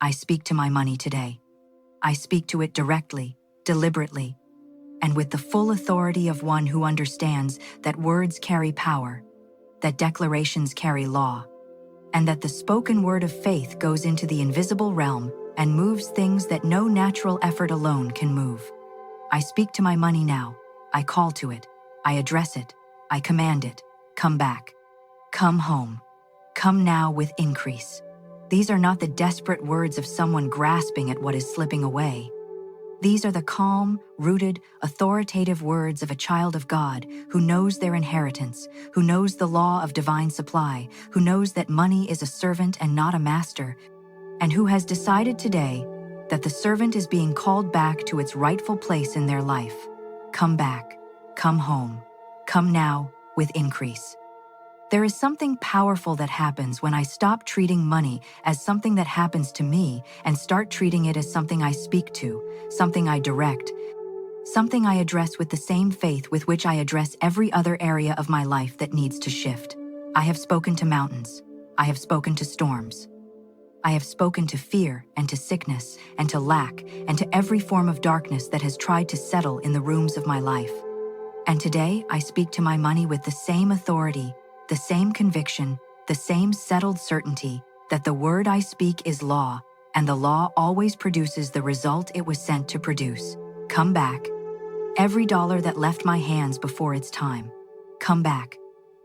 I speak to my money today. I speak to it directly, deliberately, and with the full authority of one who understands that words carry power, that declarations carry law, and that the spoken word of faith goes into the invisible realm and moves things that no natural effort alone can move. I speak to my money now. I call to it. I address it. I command it. Come back. Come home. Come now with increase. These are not the desperate words of someone grasping at what is slipping away. These are the calm, rooted, authoritative words of a child of God who knows their inheritance, who knows the law of divine supply, who knows that money is a servant and not a master, and who has decided today that the servant is being called back to its rightful place in their life. Come back. Come home. Come now with increase. There is something powerful that happens when I stop treating money as something that happens to me and start treating it as something I speak to, something I direct, something I address with the same faith with which I address every other area of my life that needs to shift. I have spoken to mountains. I have spoken to storms. I have spoken to fear and to sickness and to lack and to every form of darkness that has tried to settle in the rooms of my life. And today I speak to my money with the same authority, the same conviction, the same settled certainty that the word I speak is law, and the law always produces the result it was sent to produce. Come back. Every dollar that left my hands before its time. Come back.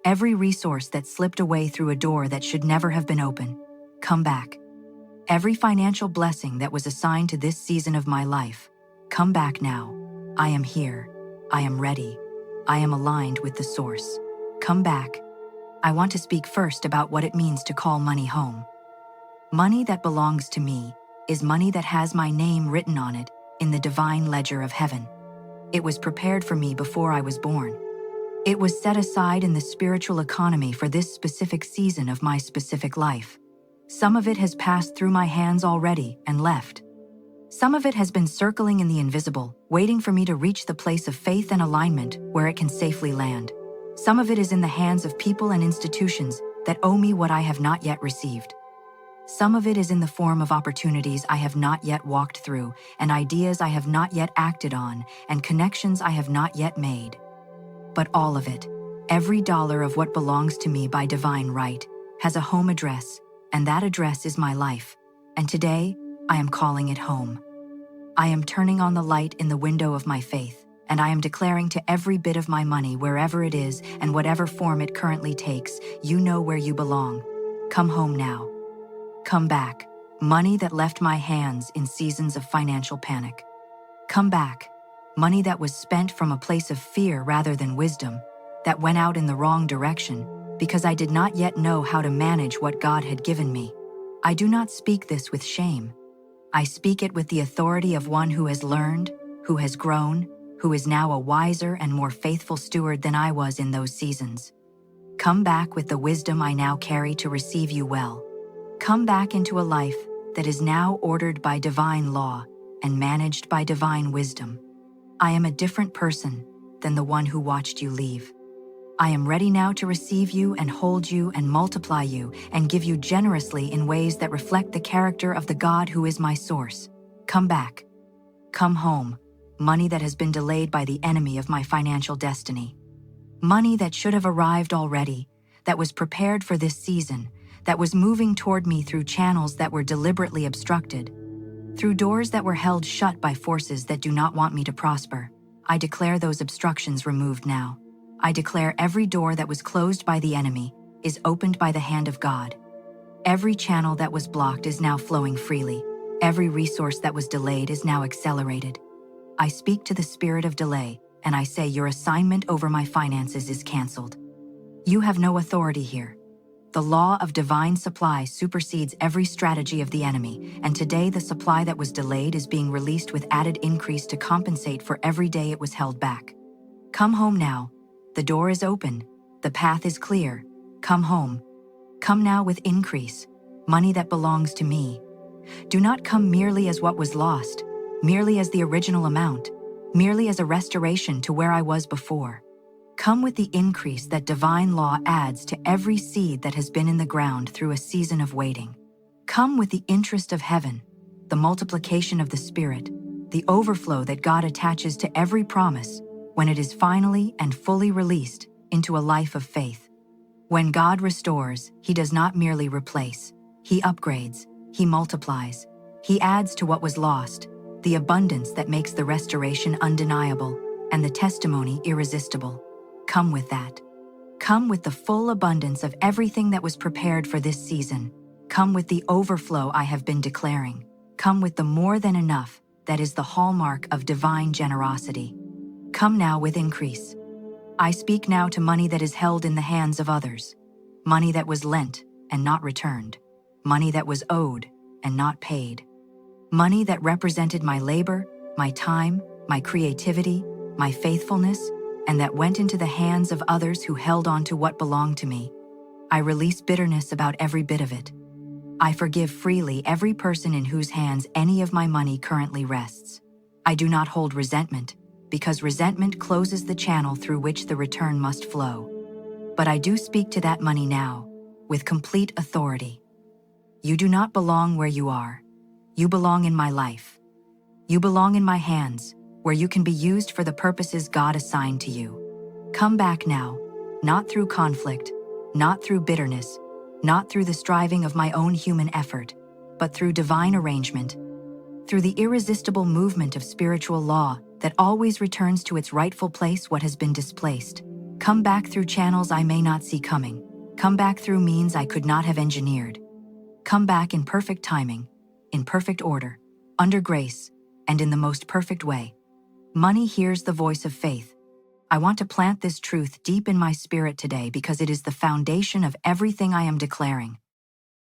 Every resource that slipped away through a door that should never have been open. Come back. Every financial blessing that was assigned to this season of my life. Come back now. I am here. I am ready. I am aligned with the source. Come back. I want to speak first about what it means to call money home. Money that belongs to me is money that has my name written on it in the divine ledger of heaven. It was prepared for me before I was born. It was set aside in the spiritual economy for this specific season of my specific life. Some of it has passed through my hands already and left. Some of it has been circling in the invisible, waiting for me to reach the place of faith and alignment where it can safely land. Some of it is in the hands of people and institutions that owe me what I have not yet received. Some of it is in the form of opportunities I have not yet walked through, and ideas I have not yet acted on, and connections I have not yet made. But all of it, every dollar of what belongs to me by divine right, has a home address, and that address is my life. And today, I am calling it home. I am turning on the light in the window of my faith, and I am declaring to every bit of my money, wherever it is and whatever form it currently takes, you know where you belong. Come home now. Come back, money that left my hands in seasons of financial panic. Come back, money that was spent from a place of fear rather than wisdom, that went out in the wrong direction because I did not yet know how to manage what God had given me. I do not speak this with shame. I speak it with the authority of one who has learned, who has grown, who is now a wiser and more faithful steward than I was in those seasons. Come back with the wisdom I now carry to receive you well. Come back into a life that is now ordered by divine law and managed by divine wisdom. I am a different person than the one who watched you leave. I am ready now to receive you and hold you and multiply you and give you generously in ways that reflect the character of the God who is my source. Come back. Come home. Money that has been delayed by the enemy of my financial destiny. Money that should have arrived already, that was prepared for this season, that was moving toward me through channels that were deliberately obstructed, through doors that were held shut by forces that do not want me to prosper. I declare those obstructions removed now. I declare every door that was closed by the enemy is opened by the hand of God. Every channel that was blocked is now flowing freely. Every resource that was delayed is now accelerated. I speak to the spirit of delay, and I say your assignment over my finances is canceled. You have no authority here. The law of divine supply supersedes every strategy of the enemy, and today the supply that was delayed is being released with added increase to compensate for every day it was held back. Come home now. The door is open. The path is clear. Come home. Come now with increase, money that belongs to me. Do not come merely as what was lost, merely as the original amount, merely as a restoration to where I was before. Come with the increase that divine law adds to every seed that has been in the ground through a season of waiting. Come with the interest of heaven, the multiplication of the Spirit, the overflow that God attaches to every promise when it is finally and fully released into a life of faith. When God restores, He does not merely replace. He upgrades, He multiplies, He adds to what was lost, the abundance that makes the restoration undeniable and the testimony irresistible. Come with that. Come with the full abundance of everything that was prepared for this season. Come with the overflow I have been declaring. Come with the more than enough that is the hallmark of divine generosity. Come now with increase. I speak now to money that is held in the hands of others, money that was lent and not returned, money that was owed and not paid, money that represented my labor, my time, my creativity, my faithfulness, and that went into the hands of others who held on to what belonged to me. I release bitterness about every bit of it. I forgive freely every person in whose hands any of my money currently rests. I do not hold resentment, because resentment closes the channel through which the return must flow. But I do speak to that money now, with complete authority. You do not belong where you are. You belong in my life. You belong in my hands, where you can be used for the purposes God assigned to you. Come back now, not through conflict, not through bitterness, not through the striving of my own human effort, but through divine arrangement, through the irresistible movement of spiritual law that always returns to its rightful place what has been displaced. Come back through channels I may not see coming. Come back through means I could not have engineered. Come back in perfect timing, in perfect order, under grace, and in the most perfect way. Money hears the voice of faith. I want to plant this truth deep in my spirit today because it is the foundation of everything I am declaring.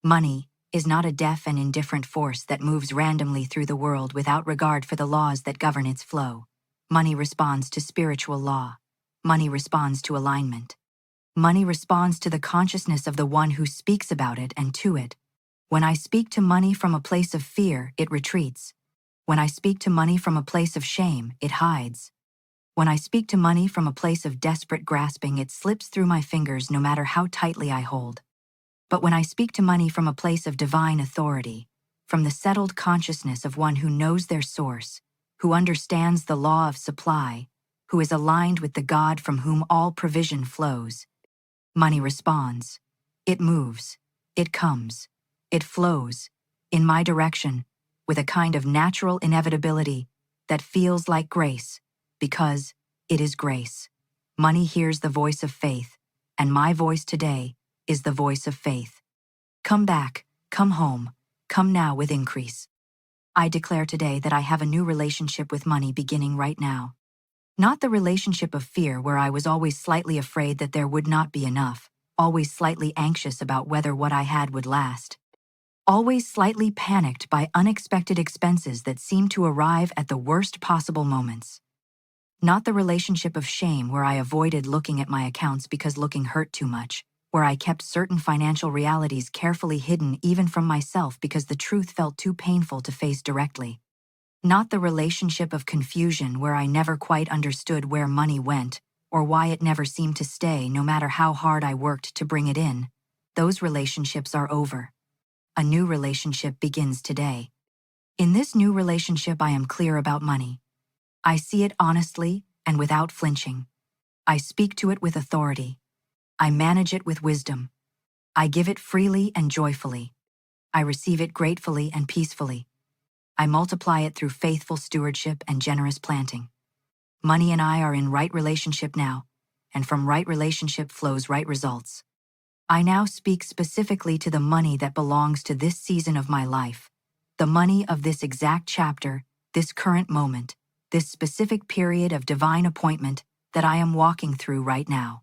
Money is not a deaf and indifferent force that moves randomly through the world without regard for the laws that govern its flow. Money responds to spiritual law. Money responds to alignment. Money responds to the consciousness of the one who speaks about it and to it. When I speak to money from a place of fear, it retreats. When I speak to money from a place of shame, it hides. When I speak to money from a place of desperate grasping, it slips through my fingers no matter how tightly I hold. But when I speak to money from a place of divine authority, from the settled consciousness of one who knows their source, who understands the law of supply, who is aligned with the God from whom all provision flows, money responds. It moves. It comes. It flows in my direction with a kind of natural inevitability that feels like grace, because it is grace. Money hears the voice of faith, and my voice today is the voice of faith. Come back, come home, come now with increase. I declare today that I have a new relationship with money beginning right now. Not the relationship of fear where I was always slightly afraid that there would not be enough, always slightly anxious about whether what I had would last. Always slightly panicked by unexpected expenses that seemed to arrive at the worst possible moments. Not the relationship of shame where I avoided looking at my accounts because looking hurt too much, where I kept certain financial realities carefully hidden even from myself because the truth felt too painful to face directly. Not the relationship of confusion where I never quite understood where money went or why it never seemed to stay no matter how hard I worked to bring it in. Those relationships are over. A new relationship begins today. In this new relationship, I am clear about money. I see it honestly and without flinching. I speak to it with authority. I manage it with wisdom. I give it freely and joyfully. I receive it gratefully and peacefully. I multiply it through faithful stewardship and generous planting. Money and I are in right relationship now, and from right relationship flows right results. I now speak specifically to the money that belongs to this season of my life, the money of this exact chapter, this current moment, this specific period of divine appointment that I am walking through right now.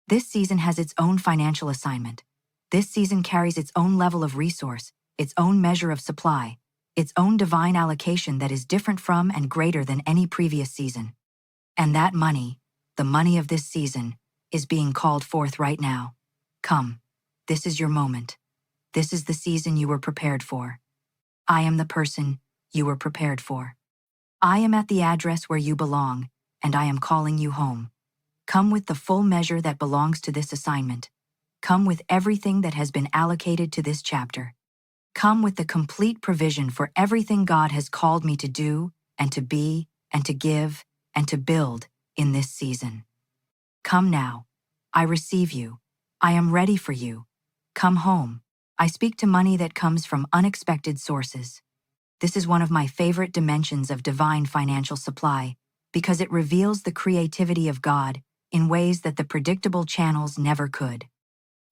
This season has its own financial assignment. This season carries its own level of resource, its own measure of supply, its own divine allocation that is different from and greater than any previous season. And that money, the money of this season, is being called forth right now. Come, this is your moment. This is the season you were prepared for. I am the person you were prepared for. I am at the address where you belong, and I am calling you home. Come with the full measure that belongs to this assignment. Come with everything that has been allocated to this chapter. Come with the complete provision for everything God has called me to do and to be and to give and to build in this season. Come now. I receive you. I am ready for you. Come home. I speak to money that comes from unexpected sources. This is one of my favorite dimensions of divine financial supply because it reveals the creativity of God in ways that the predictable channels never could.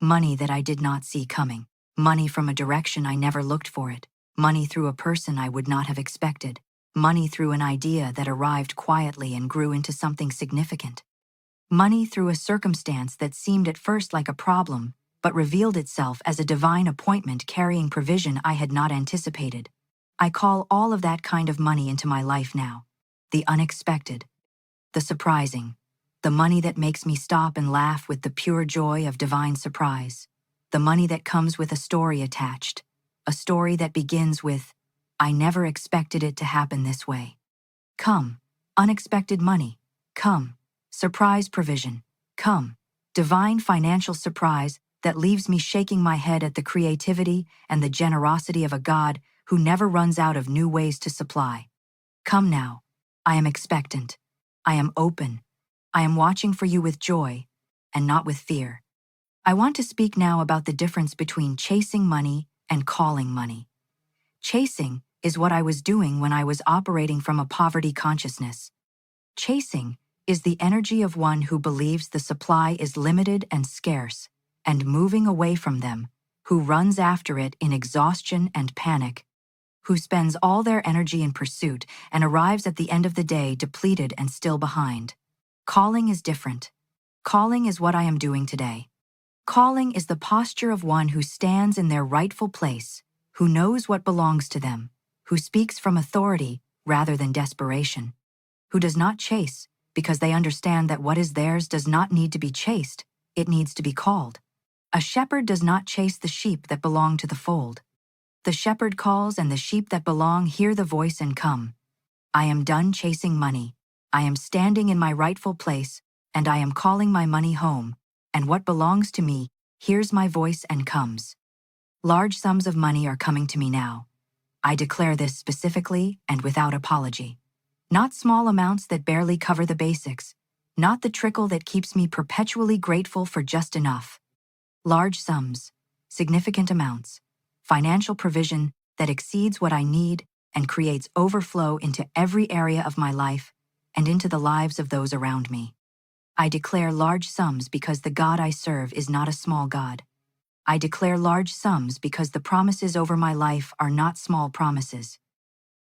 Money that I did not see coming. Money from a direction I never looked for it. Money through a person I would not have expected. Money through an idea that arrived quietly and grew into something significant. Money through a circumstance that seemed at first like a problem, but revealed itself as a divine appointment carrying provision I had not anticipated. I call all of that kind of money into my life now. The unexpected, the surprising, the money that makes me stop and laugh with the pure joy of divine surprise. The money that comes with a story attached, a story that begins with, "I never expected it to happen this way." Come, unexpected money. Come, surprise provision. Come, divine financial surprise that leaves me shaking my head at the creativity and the generosity of a God who never runs out of new ways to supply. Come now. I am expectant. I am open. I am watching for you with joy and not with fear. I want to speak now about the difference between chasing money and calling money. Chasing is what I was doing when I was operating from a poverty consciousness. Chasing is the energy of one who believes the supply is limited and scarce, and moving away from them, who runs after it in exhaustion and panic, who spends all their energy in pursuit and arrives at the end of the day depleted and still behind. Calling is different. Calling is what I am doing today. Calling is the posture of one who stands in their rightful place, who knows what belongs to them, who speaks from authority rather than desperation, who does not chase because they understand that what is theirs does not need to be chased, it needs to be called. A shepherd does not chase the sheep that belong to the fold. The shepherd calls and the sheep that belong hear the voice and come. I am done chasing money. I am standing in my rightful place, and I am calling my money home, and what belongs to me hears my voice and comes. Large sums of money are coming to me now. I declare this specifically and without apology. Not small amounts that barely cover the basics, not the trickle that keeps me perpetually grateful for just enough. Large sums, significant amounts, financial provision that exceeds what I need and creates overflow into every area of my life and into the lives of those around me. I declare large sums because the God I serve is not a small God. I declare large sums because the promises over my life are not small promises.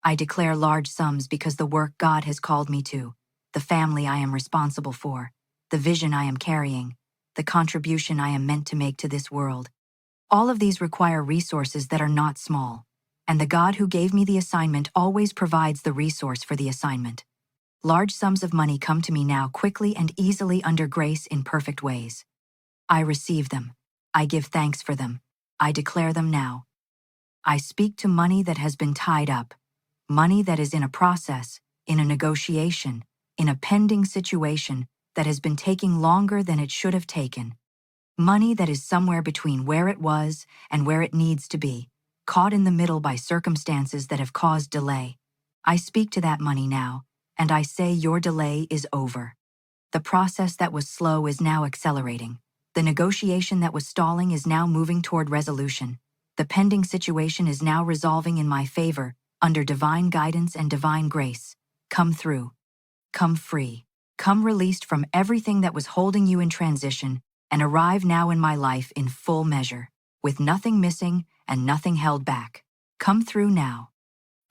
I declare large sums because the work God has called me to, the family I am responsible for, the vision I am carrying, the contribution I am meant to make to this world. All of these require resources that are not small, and the God who gave me the assignment always provides the resource for the assignment. Large sums of money come to me now quickly and easily under grace in perfect ways. I receive them. I give thanks for them. I declare them now. I speak to money that has been tied up, money that is in a process, in a negotiation, in a pending situation that has been taking longer than it should have taken. Money that is somewhere between where it was and where it needs to be, caught in the middle by circumstances that have caused delay. I speak to that money now, and I say your delay is over. The process that was slow is now accelerating. The negotiation that was stalling is now moving toward resolution. The pending situation is now resolving in my favor, under divine guidance and divine grace. Come through. Come free. Come released from everything that was holding you in transition, and arrive now in my life in full measure, with nothing missing and nothing held back. Come through now.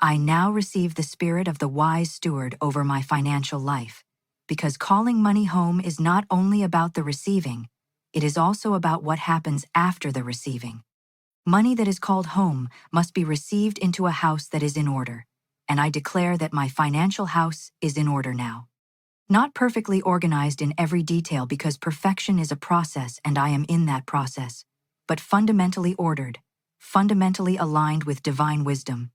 I now receive the spirit of the wise steward over my financial life, because calling money home is not only about the receiving, it is also about what happens after the receiving. Money that is called home must be received into a house that is in order, and I declare that my financial house is in order now. Not perfectly organized in every detail because perfection is a process and I am in that process, but fundamentally ordered, fundamentally aligned with divine wisdom,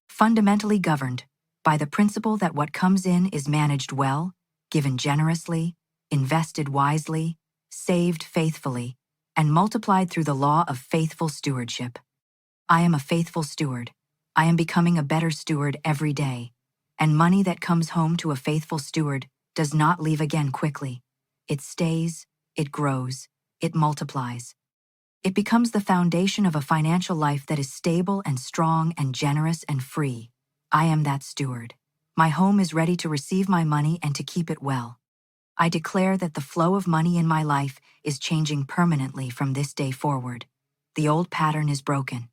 fundamentally governed by the principle that what comes in is managed well, given generously, invested wisely, saved faithfully, and multiplied through the law of faithful stewardship. I am a faithful steward. I am becoming a better steward every day. And money that comes home to a faithful steward does not leave again quickly. It stays, it grows, it multiplies. It becomes the foundation of a financial life that is stable and strong and generous and free. I am that steward. My home is ready to receive my money and to keep it well. I declare that the flow of money in my life is changing permanently from this day forward. The old pattern is broken.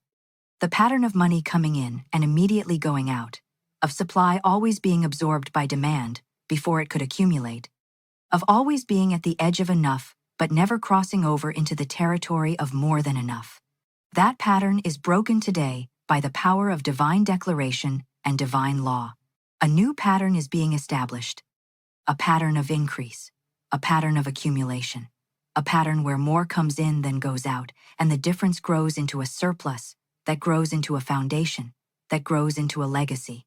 The pattern of money coming in and immediately going out, of supply always being absorbed by demand before it could accumulate, of always being at the edge of enough but never crossing over into the territory of more than enough. That pattern is broken today by the power of divine declaration and divine law. A new pattern is being established. A pattern of increase, a pattern of accumulation, a pattern where more comes in than goes out, and the difference grows into a surplus, that grows into a foundation, that grows into a legacy.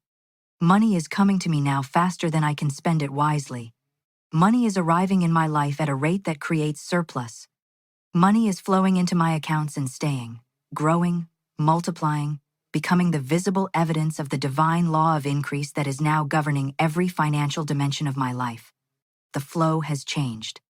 Money is coming to me now faster than I can spend it wisely. Money is arriving in my life at a rate that creates surplus. Money is flowing into my accounts and staying, growing, multiplying, becoming the visible evidence of the divine law of increase that is now governing every financial dimension of my life. The flow has changed.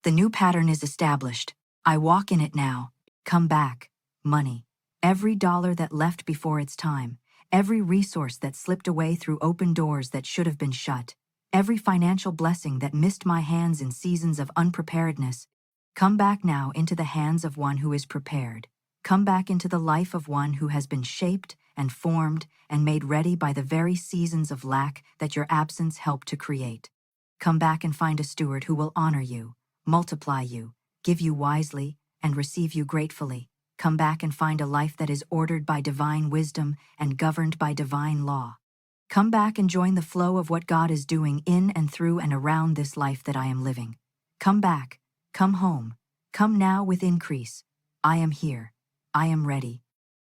The new pattern is established. I walk in it now. Come back, money. Every dollar that left before its time, every resource that slipped away through open doors that should have been shut, every financial blessing that missed my hands in seasons of unpreparedness, come back now into the hands of one who is prepared. Come back into the life of one who has been shaped and formed and made ready by the very seasons of lack that your absence helped to create. Come back and find a steward who will honor you, multiply you, give you wisely, and receive you gratefully. Come back and find a life that is ordered by divine wisdom and governed by divine law. Come back and join the flow of what God is doing in and through and around this life that I am living. Come back, come home, come now with increase. I am here. I am ready.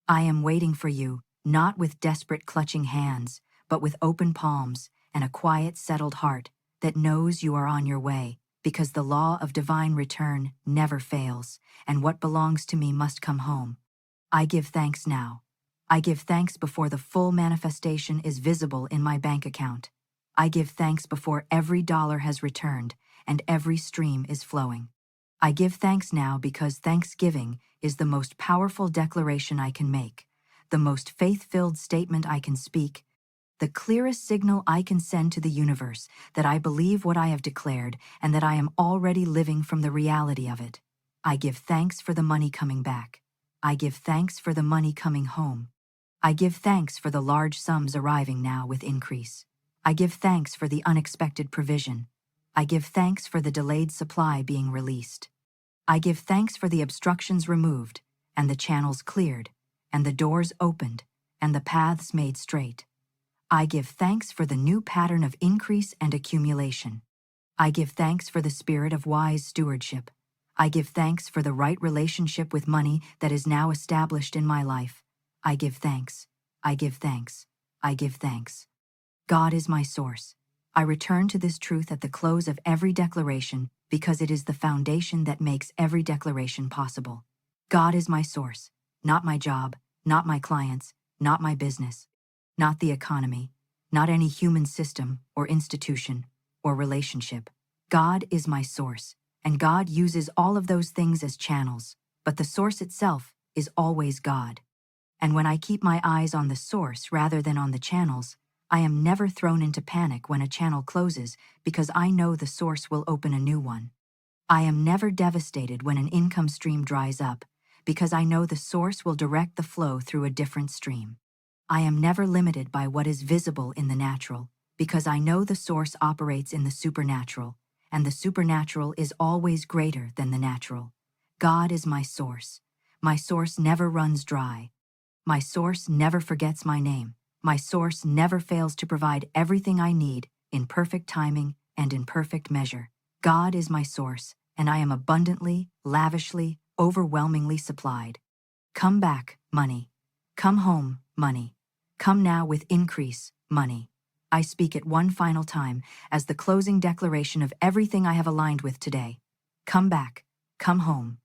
I am waiting for you, not with desperate clutching hands, but with open palms and a quiet, settled heart that knows you are on your way, because the law of divine return never fails, and what belongs to me must come home. I give thanks now. I give thanks before the full manifestation is visible in my bank account. I give thanks before every dollar has returned and every stream is flowing. I give thanks now because thanksgiving is the most powerful declaration I can make, the most faith-filled statement I can speak, the clearest signal I can send to the universe that I believe what I have declared and that I am already living from the reality of it. I give thanks for the money coming back. I give thanks for the money coming home. I give thanks for the large sums arriving now with increase. I give thanks for the unexpected provision. I give thanks for the delayed supply being released. I give thanks for the obstructions removed, and the channels cleared, and the doors opened, and the paths made straight. I give thanks for the new pattern of increase and accumulation. I give thanks for the spirit of wise stewardship. I give thanks for the right relationship with money that is now established in my life. I give thanks. I give thanks. I give thanks. God is my source. I return to this truth at the close of every declaration because it is the foundation that makes every declaration possible. God is my source, not my job, not my clients, not my business, not the economy, not any human system or institution or relationship. God is my source, and God uses all of those things as channels, but the source itself is always God. And when I keep my eyes on the source rather than on the channels, I am never thrown into panic when a channel closes because I know the source will open a new one. I am never devastated when an income stream dries up because I know the source will direct the flow through a different stream. I am never limited by what is visible in the natural because I know the source operates in the supernatural, and the supernatural is always greater than the natural. God is my source. My source never runs dry. My source never forgets my name. My source never fails to provide everything I need in perfect timing and in perfect measure. God is my source, and I am abundantly, lavishly, overwhelmingly supplied. Come back, money. Come home, money. Come now with increase, money. I speak it one final time as the closing declaration of everything I have aligned with today. Come back, come home.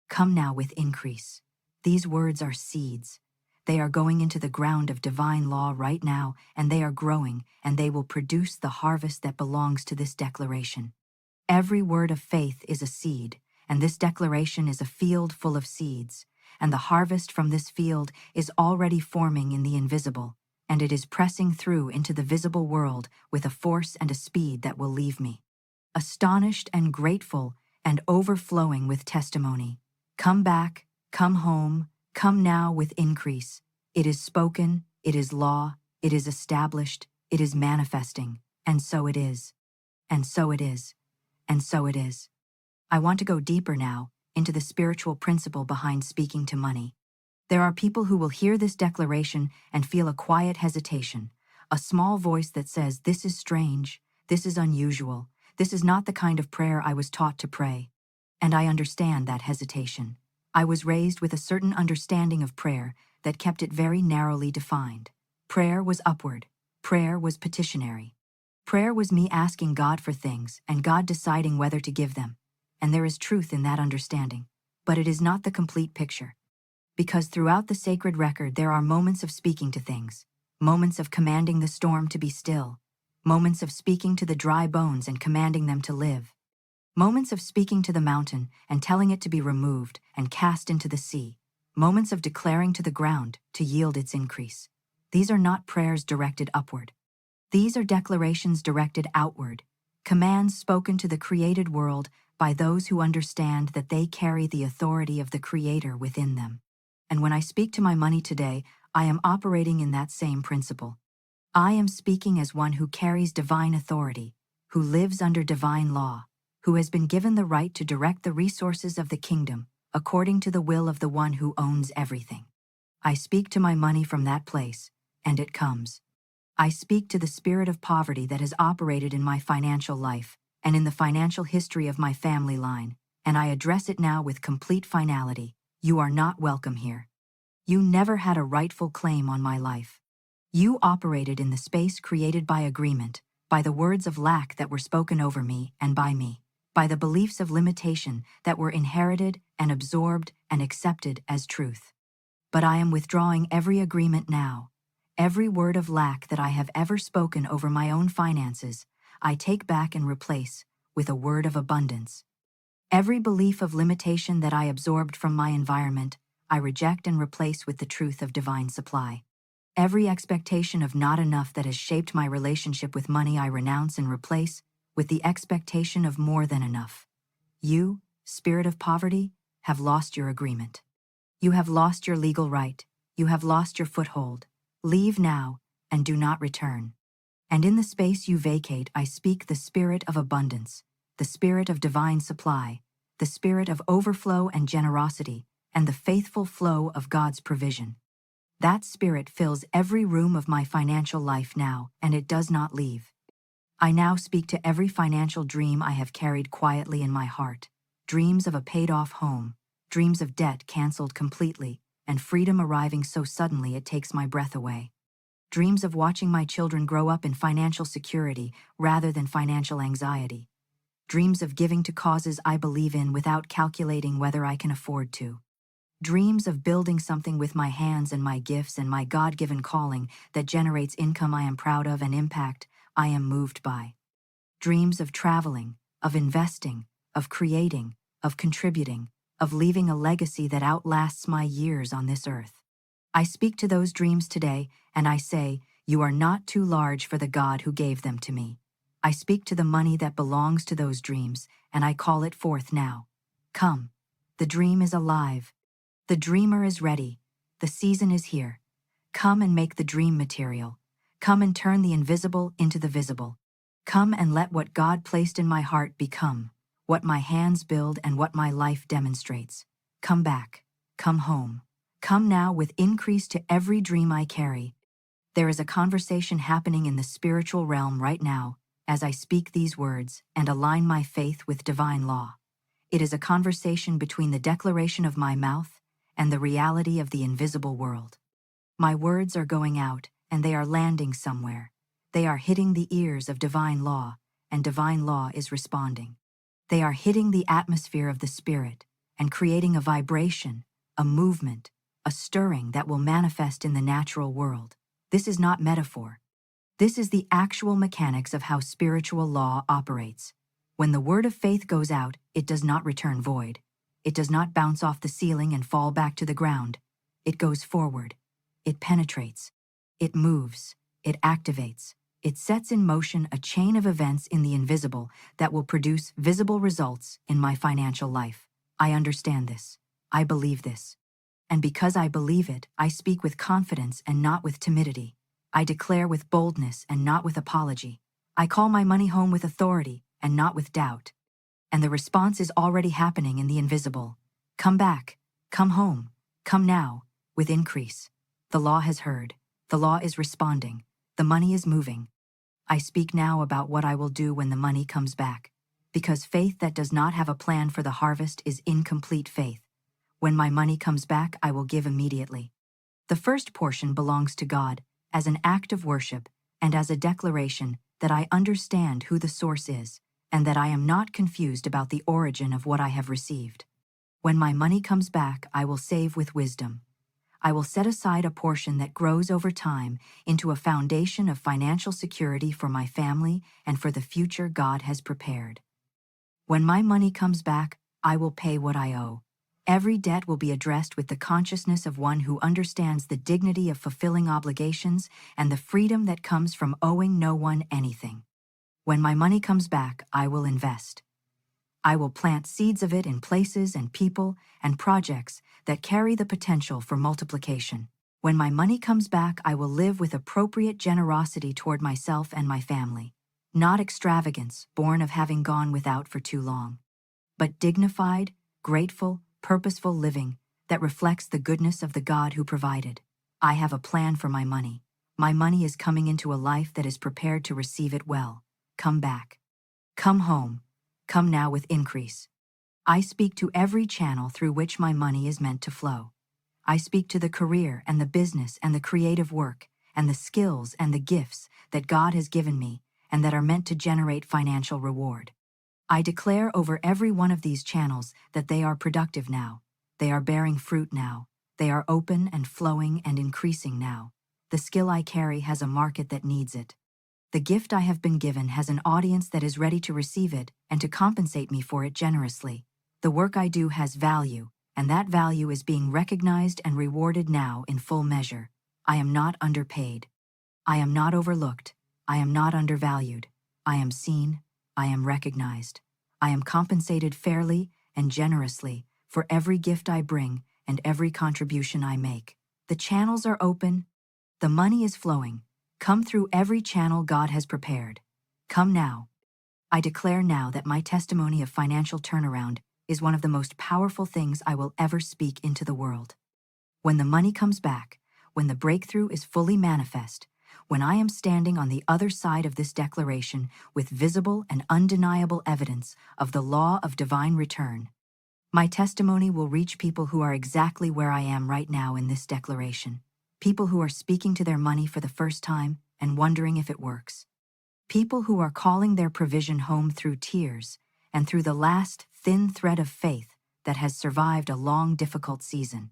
Come now with increase. These words are seeds. They are going into the ground of divine law right now, and they are growing, and they will produce the harvest that belongs to this declaration. Every word of faith is a seed, and this declaration is a field full of seeds, and the harvest from this field is already forming in the invisible, and it is pressing through into the visible world with a force and a speed that will leave me astonished and grateful and overflowing with testimony. Come back, come home, come now with increase. It is spoken, it is law, it is established, it is manifesting, and so it is. And so it is. And so it is. I want to go deeper now into the spiritual principle behind speaking to money. There are people who will hear this declaration and feel a quiet hesitation, a small voice that says, "This is strange, this is unusual, this is not the kind of prayer I was taught to pray." And I understand that hesitation. I was raised with a certain understanding of prayer that kept it very narrowly defined. Prayer was upward. Prayer was petitionary. Prayer was me asking God for things and God deciding whether to give them. And there is truth in that understanding. But it is not the complete picture. Because throughout the sacred record there are moments of speaking to things, moments of commanding the storm to be still, moments of speaking to the dry bones and commanding them to live, moments of speaking to the mountain and telling it to be removed and cast into the sea, moments of declaring to the ground to yield its increase. These are not prayers directed upward. These are declarations directed outward, commands spoken to the created world by those who understand that they carry the authority of the Creator within them. And when I speak to my money today, I am operating in that same principle. I am speaking as one who carries divine authority, who lives under divine law, who has been given the right to direct the resources of the kingdom according to the will of the one who owns everything. I speak to my money from that place, and it comes. I speak to the spirit of poverty that has operated in my financial life and in the financial history of my family line, and I address it now with complete finality. You are not welcome here. You never had a rightful claim on my life. You operated in the space created by agreement, by the words of lack that were spoken over me and by me, by the beliefs of limitation that were inherited and absorbed and accepted as truth. But I am withdrawing every agreement now. Every word of lack that I have ever spoken over my own finances, I take back and replace with a word of abundance. Every belief of limitation that I absorbed from my environment, I reject and replace with the truth of divine supply. Every expectation of not enough that has shaped my relationship with money, I renounce and replace with the expectation of more than enough. You, spirit of poverty, have lost your agreement. You have lost your legal right. You have lost your foothold. Leave now and do not return. And in the space you vacate, I speak the spirit of abundance, the spirit of divine supply, the spirit of overflow and generosity, and the faithful flow of God's provision. That spirit fills every room of my financial life now, and it does not leave. I now speak to every financial dream I have carried quietly in my heart, dreams of a paid-off home, dreams of debt canceled completely, and freedom arriving so suddenly it takes my breath away. Dreams of watching my children grow up in financial security rather than financial anxiety. Dreams of giving to causes I believe in without calculating whether I can afford to. Dreams of building something with my hands and my gifts and my God-given calling that generates income I am proud of and impact I am moved by. Dreams of traveling, of investing, of creating, of contributing, of leaving a legacy that outlasts my years on this earth. I speak to those dreams today, and I say, you are not too large for the God who gave them to me. I speak to the money that belongs to those dreams, and I call it forth now. Come. The dream is alive. The dreamer is ready. The season is here. Come and make the dream material. Come and turn the invisible into the visible. Come and let what God placed in my heart become, what my hands build and what my life demonstrates. Come back. Come home. Come now with increase to every dream I carry. There is a conversation happening in the spiritual realm right now as I speak these words and align my faith with divine law. It is a conversation between the declaration of my mouth and the reality of the invisible world. My words are going out and they are landing somewhere. They are hitting the ears of divine law, and divine law is responding. They are hitting the atmosphere of the Spirit and creating a vibration, a movement, a stirring that will manifest in the natural world. This is not metaphor. This is the actual mechanics of how spiritual law operates. When the word of faith goes out, it does not return void. It does not bounce off the ceiling and fall back to the ground. It goes forward. It penetrates. It moves. It activates. It sets in motion a chain of events in the invisible that will produce visible results in my financial life. I understand this. I believe this. And because I believe it, I speak with confidence and not with timidity. I declare with boldness and not with apology. I call my money home with authority and not with doubt. And the response is already happening in the invisible. Come back, come home, come now, with increase. The law has heard. The law is responding. The money is moving. I speak now about what I will do when the money comes back. Because faith that does not have a plan for the harvest is incomplete faith. When my money comes back, I will give immediately. The first portion belongs to God, as an act of worship and as a declaration that I understand who the source is and that I am not confused about the origin of what I have received. When my money comes back, I will save with wisdom. I will set aside a portion that grows over time into a foundation of financial security for my family and for the future God has prepared. When my money comes back, I will pay what I owe. Every debt will be addressed with the consciousness of one who understands the dignity of fulfilling obligations and the freedom that comes from owing no one anything. When my money comes back, I will invest. I will plant seeds of it in places and people and projects that carry the potential for multiplication. When my money comes back, I will live with appropriate generosity toward myself and my family. Not extravagance, born of having gone without for too long, but dignified, grateful, purposeful living that reflects the goodness of the God who provided. I have a plan for my money. My money is coming into a life that is prepared to receive it well. Come back. Come home. Come now with increase. I speak to every channel through which my money is meant to flow. I speak to the career and the business and the creative work and the skills and the gifts that God has given me and that are meant to generate financial reward. I declare over every one of these channels that they are productive now. They are bearing fruit now. They are open and flowing and increasing now. The skill I carry has a market that needs it. The gift I have been given has an audience that is ready to receive it and to compensate me for it generously. The work I do has value, and that value is being recognized and rewarded now in full measure. I am not underpaid. I am not overlooked. I am not undervalued. I am seen. I am recognized. I am compensated fairly and generously for every gift I bring and every contribution I make. The channels are open. The money is flowing. Come through every channel God has prepared. Come now. I declare now that my testimony of financial turnaround is one of the most powerful things I will ever speak into the world. When the money comes back, when the breakthrough is fully manifest, when I am standing on the other side of this declaration with visible and undeniable evidence of the law of divine return, my testimony will reach people who are exactly where I am right now in this declaration. People who are speaking to their money for the first time and wondering if it works. People who are calling their provision home through tears and through the last thin thread of faith that has survived a long, difficult season.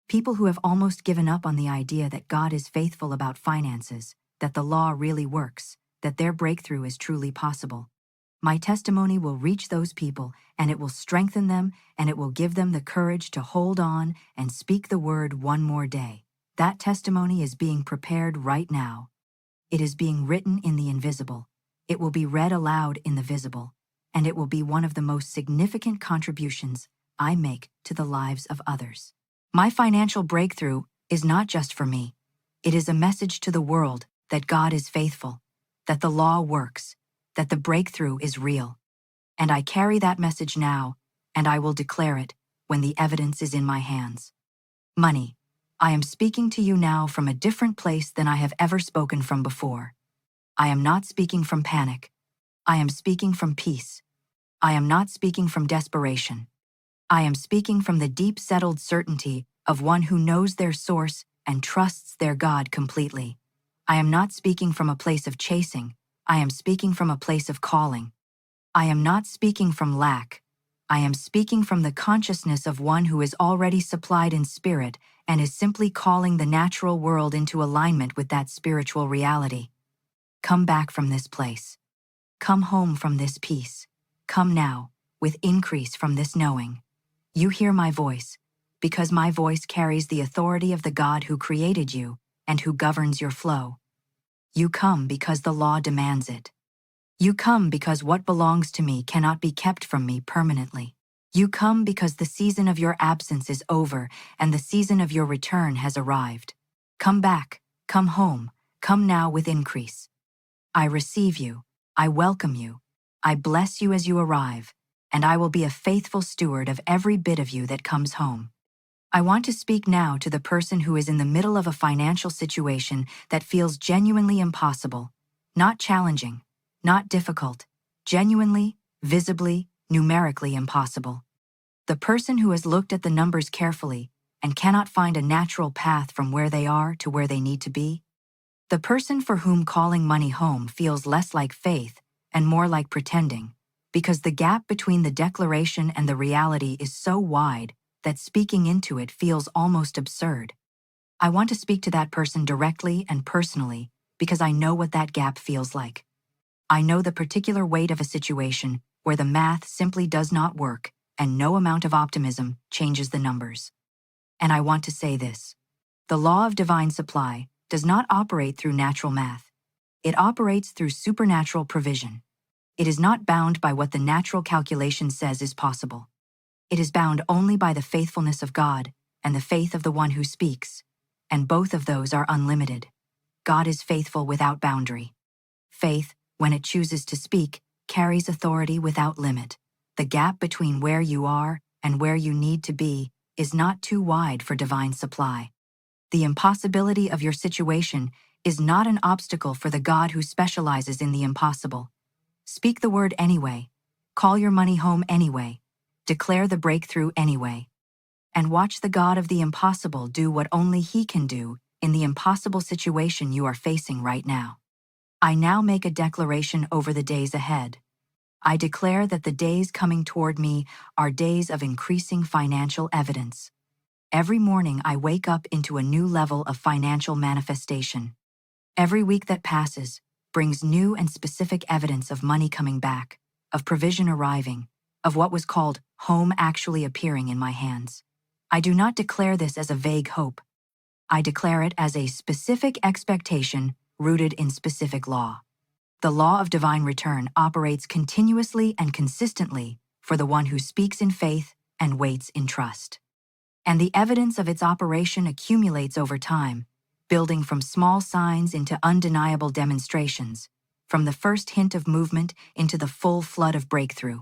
People who have almost given up on the idea that God is faithful about finances, that the law really works, that their breakthrough is truly possible. My testimony will reach those people, and it will strengthen them, and it will give them the courage to hold on and speak the word one more day. That testimony is being prepared right now. It is being written in the invisible. It will be read aloud in the visible, and it will be one of the most significant contributions I make to the lives of others. My financial breakthrough is not just for me. It is a message to the world that God is faithful, that the law works, that the breakthrough is real. And I carry that message now, and I will declare it when the evidence is in my hands. Money. I am speaking to you now from a different place than I have ever spoken from before. I am not speaking from panic. I am speaking from peace. I am not speaking from desperation. I am speaking from the deep settled certainty of one who knows their source and trusts their God completely. I am not speaking from a place of chasing. I am speaking from a place of calling. I am not speaking from lack. I am speaking from the consciousness of one who is already supplied in spirit and is simply calling the natural world into alignment with that spiritual reality. Come back from this place. Come home from this peace. Come now, with increase from this knowing. You hear my voice, because my voice carries the authority of the God who created you and who governs your flow. You come because the law demands it. You come because what belongs to me cannot be kept from me permanently. You come because the season of your absence is over and the season of your return has arrived. Come back, come home, come now with increase. I receive you, I welcome you, I bless you as you arrive, and I will be a faithful steward of every bit of you that comes home. I want to speak now to the person who is in the middle of a financial situation that feels genuinely impossible, not challenging, not difficult, genuinely, visibly, numerically impossible. The person who has looked at the numbers carefully and cannot find a natural path from where they are to where they need to be. The person for whom calling money home feels less like faith and more like pretending, because the gap between the declaration and the reality is so wide that speaking into it feels almost absurd. I want to speak to that person directly and personally because I know what that gap feels like. I know the particular weight of a situation where the math simply does not work and no amount of optimism changes the numbers. And I want to say this. The law of divine supply does not operate through natural math. It operates through supernatural provision. It is not bound by what the natural calculation says is possible. It is bound only by the faithfulness of God and the faith of the one who speaks, and both of those are unlimited. God is faithful without boundary. Faith, when it chooses to speak, carries authority without limit. The gap between where you are and where you need to be is not too wide for divine supply. The impossibility of your situation is not an obstacle for the God who specializes in the impossible. Speak the word anyway. Call your money home anyway. Declare the breakthrough anyway. And watch the God of the impossible do what only He can do in the impossible situation you are facing right now. I now make a declaration over the days ahead. I declare that the days coming toward me are days of increasing financial evidence. Every morning I wake up into a new level of financial manifestation. Every week that passes brings new and specific evidence of money coming back, of provision arriving, of what was called home actually appearing in my hands. I do not declare this as a vague hope. I declare it as a specific expectation rooted in specific law. The law of divine return operates continuously and consistently for the one who speaks in faith and waits in trust. And the evidence of its operation accumulates over time, building from small signs into undeniable demonstrations, from the first hint of movement into the full flood of breakthrough.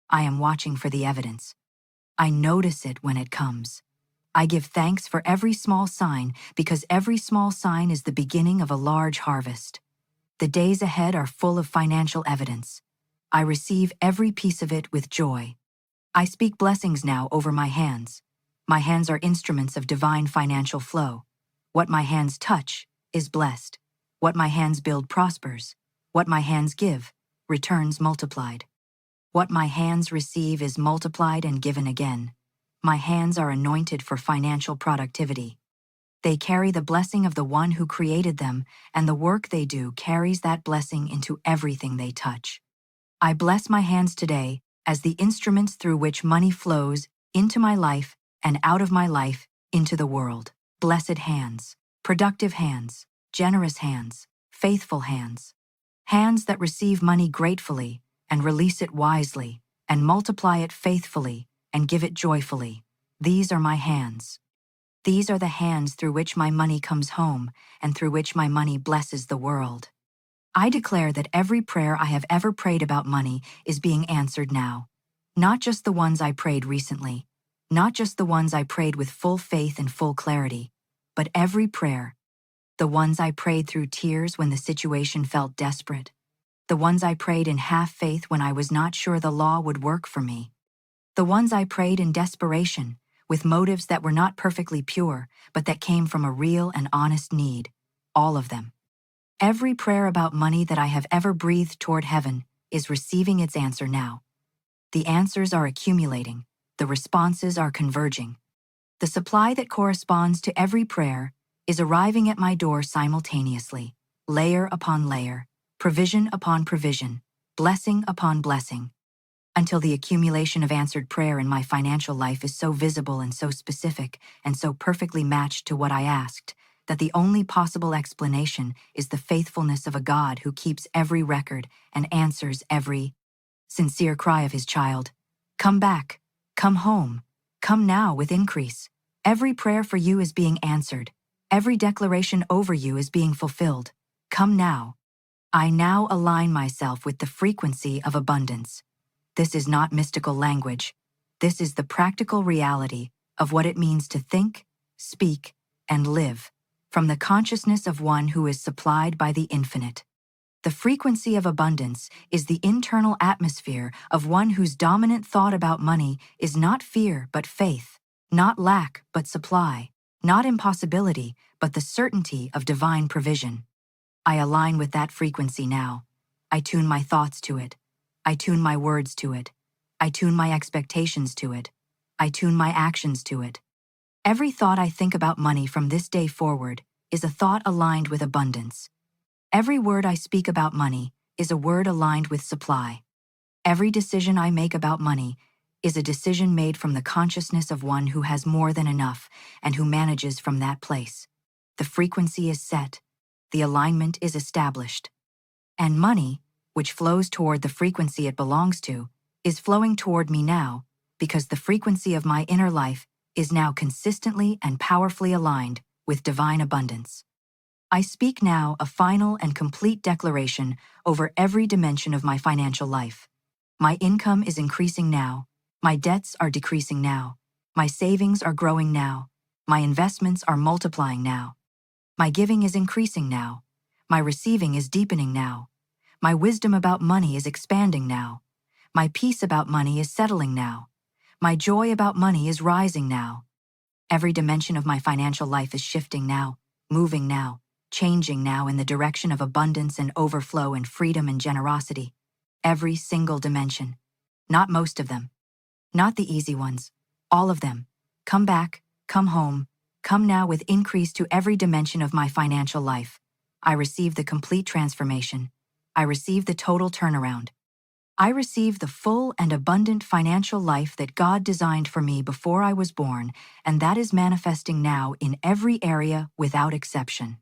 I am watching for the evidence. I notice it when it comes. I give thanks for every small sign because every small sign is the beginning of a large harvest. The days ahead are full of financial evidence. I receive every piece of it with joy. I speak blessings now over my hands. My hands are instruments of divine financial flow. What my hands touch is blessed. What my hands build prospers. What my hands give returns multiplied. What my hands receive is multiplied and given again. My hands are anointed for financial productivity. They carry the blessing of the one who created them, and the work they do carries that blessing into everything they touch. I bless my hands today as the instruments through which money flows into my life and out of my life into the world. Blessed hands, productive hands, generous hands, faithful hands. Hands that receive money gratefully and release it wisely and multiply it faithfully and give it joyfully. These are my hands. These are the hands through which my money comes home and through which my money blesses the world. I declare that every prayer I have ever prayed about money is being answered now. Not just the ones I prayed recently, not just the ones I prayed with full faith and full clarity, but every prayer. The ones I prayed through tears when the situation felt desperate. The ones I prayed in half faith when I was not sure the law would work for me. The ones I prayed in desperation, with motives that were not perfectly pure, but that came from a real and honest need. All of them. Every prayer about money that I have ever breathed toward heaven is receiving its answer now. The answers are accumulating. The responses are converging. The supply that corresponds to every prayer is arriving at my door simultaneously, layer upon layer, provision upon provision, blessing upon blessing, until the accumulation of answered prayer in my financial life is so visible and so specific and so perfectly matched to what I asked, that the only possible explanation is the faithfulness of a God who keeps every record and answers every sincere cry of his child. Come back, come home, come now with increase. Every prayer for you is being answered. Every declaration over you is being fulfilled. Come now. I now align myself with the frequency of abundance. This is not mystical language. This is the practical reality of what it means to think, speak, and live from the consciousness of one who is supplied by the infinite. The frequency of abundance is the internal atmosphere of one whose dominant thought about money is not fear but faith, not lack but supply, not impossibility but the certainty of divine provision. I align with that frequency now. I tune my thoughts to it. I tune my words to it. I tune my expectations to it. I tune my actions to it. Every thought I think about money from this day forward is a thought aligned with abundance. Every word I speak about money is a word aligned with supply. Every decision I make about money is a decision made from the consciousness of one who has more than enough and who manages from that place. The frequency is set. The alignment is established. And money, which flows toward the frequency it belongs to, is flowing toward me now because the frequency of my inner life is now consistently and powerfully aligned with divine abundance. I speak now a final and complete declaration over every dimension of my financial life. My income is increasing now. My debts are decreasing now. My savings are growing now. My investments are multiplying now. My giving is increasing now. My receiving is deepening now. My wisdom about money is expanding now. My peace about money is settling now. My joy about money is rising now. Every dimension of my financial life is shifting now, moving now, changing now in the direction of abundance and overflow and freedom and generosity. Every single dimension. Not most of them. Not the easy ones. All of them. Come back, come home, come now with increase to every dimension of my financial life. I receive the complete transformation. I receive the total turnaround. I receive the full and abundant financial life that God designed for me before I was born, and that is manifesting now in every area without exception.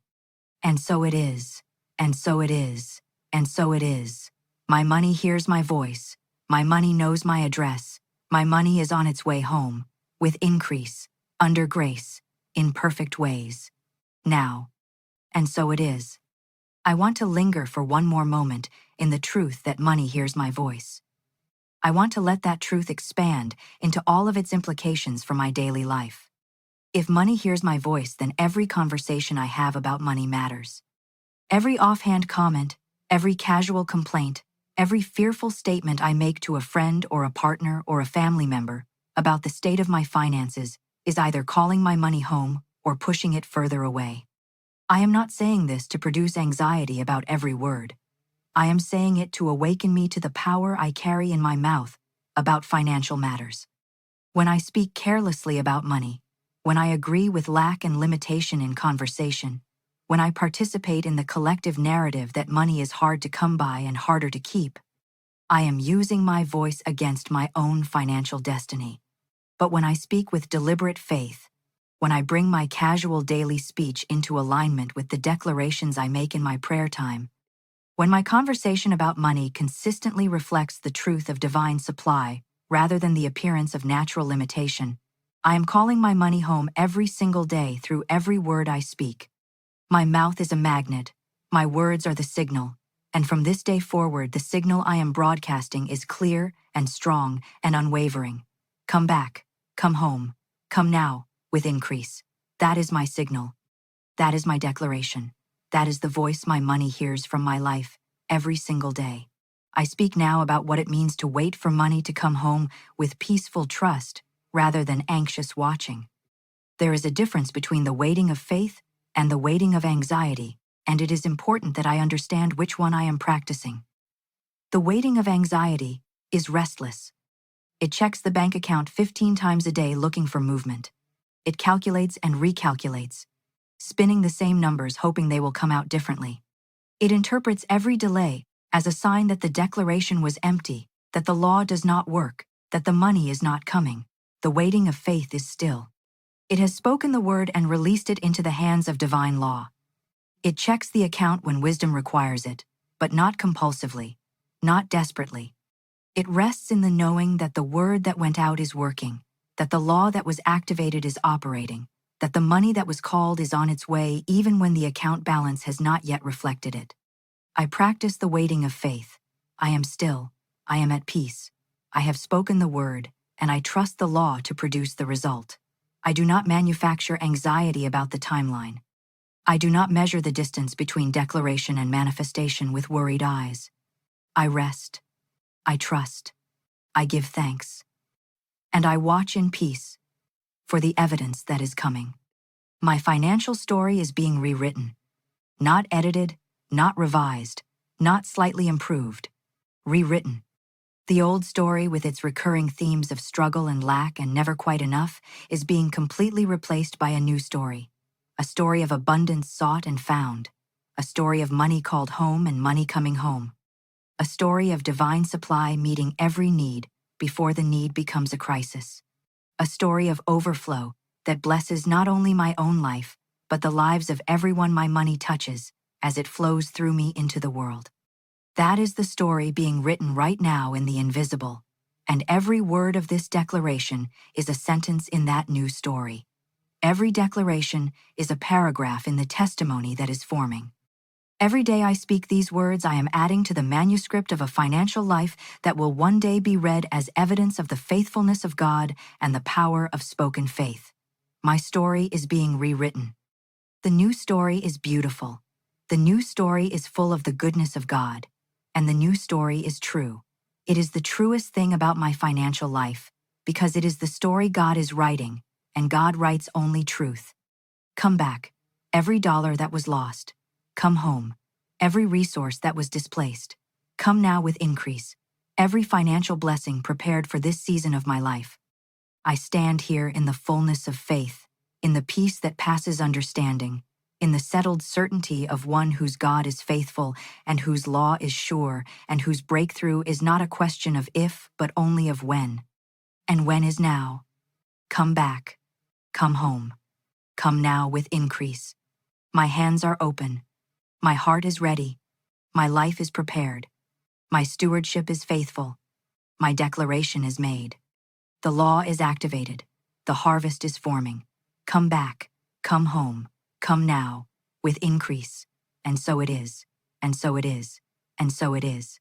And so it is, and so it is, and so it is. My money hears my voice. My money knows my address. My money is on its way home, with increase, under grace, in perfect ways. Now. And so it is. I want to linger for one more moment in the truth that money hears my voice. I want to let that truth expand into all of its implications for my daily life. If money hears my voice, then every conversation I have about money matters. Every offhand comment, every casual complaint, every fearful statement I make to a friend or a partner or a family member about the state of my finances is either calling my money home or pushing it further away. I am not saying this to produce anxiety about every word. I am saying it to awaken me to the power I carry in my mouth about financial matters. When I speak carelessly about money, when I agree with lack and limitation in conversation, when I participate in the collective narrative that money is hard to come by and harder to keep, I am using my voice against my own financial destiny. But when I speak with deliberate faith, when I bring my casual daily speech into alignment with the declarations I make in my prayer time, when my conversation about money consistently reflects the truth of divine supply rather than the appearance of natural limitation, I am calling my money home every single day through every word I speak. My mouth is a magnet, my words are the signal, and from this day forward the signal I am broadcasting is clear and strong and unwavering. Come back, come home, come now, with increase. That is my signal. That is my declaration. That is the voice my money hears from my life every single day. I speak now about what it means to wait for money to come home with peaceful trust rather than anxious watching. There is a difference between the waiting of faith and the waiting of anxiety, and it is important that I understand which one I am practicing. The waiting of anxiety is restless. It checks the bank account 15 times a day looking for movement. It calculates and recalculates, spinning the same numbers hoping they will come out differently. It interprets every delay as a sign that the declaration was empty, that the law does not work, that the money is not coming. The waiting of faith is still. It has spoken the word and released it into the hands of divine law. It checks the account when wisdom requires it, but not compulsively, not desperately. It rests in the knowing that the word that went out is working, that the law that was activated is operating, that the money that was called is on its way even when the account balance has not yet reflected it. I practice the waiting of faith. I am still. I am at peace. I have spoken the word, and I trust the law to produce the result. I do not manufacture anxiety about the timeline. I do not measure the distance between declaration and manifestation with worried eyes. I rest. I trust. I give thanks. And I watch in peace for the evidence that is coming. My financial story is being rewritten. Not edited, not revised, not slightly improved. Rewritten. The old story with its recurring themes of struggle and lack and never quite enough is being completely replaced by a new story. A story of abundance sought and found. A story of money called home and money coming home. A story of divine supply meeting every need before the need becomes a crisis. A story of overflow that blesses not only my own life, but the lives of everyone my money touches as it flows through me into the world. That is the story being written right now in the invisible, and every word of this declaration is a sentence in that new story. Every declaration is a paragraph in the testimony that is forming. Every day I speak these words, I am adding to the manuscript of a financial life that will one day be read as evidence of the faithfulness of God and the power of spoken faith. My story is being rewritten. The new story is beautiful. The new story is full of the goodness of God. And the new story is true. It is the truest thing about my financial life, because it is the story God is writing, and God writes only truth. Come back, every dollar that was lost. Come home, every resource that was displaced. Come now with increase, every financial blessing prepared for this season of my life. I stand here in the fullness of faith, in the peace that passes understanding, in the settled certainty of one whose God is faithful and whose law is sure and whose breakthrough is not a question of if but only of when. And when is now. Come back. Come home. Come now with increase. My hands are open. My heart is ready. My life is prepared. My stewardship is faithful. My declaration is made. The law is activated. The harvest is forming. Come back. Come home. Come now, with increase. And so it is. And so it is. And so it is.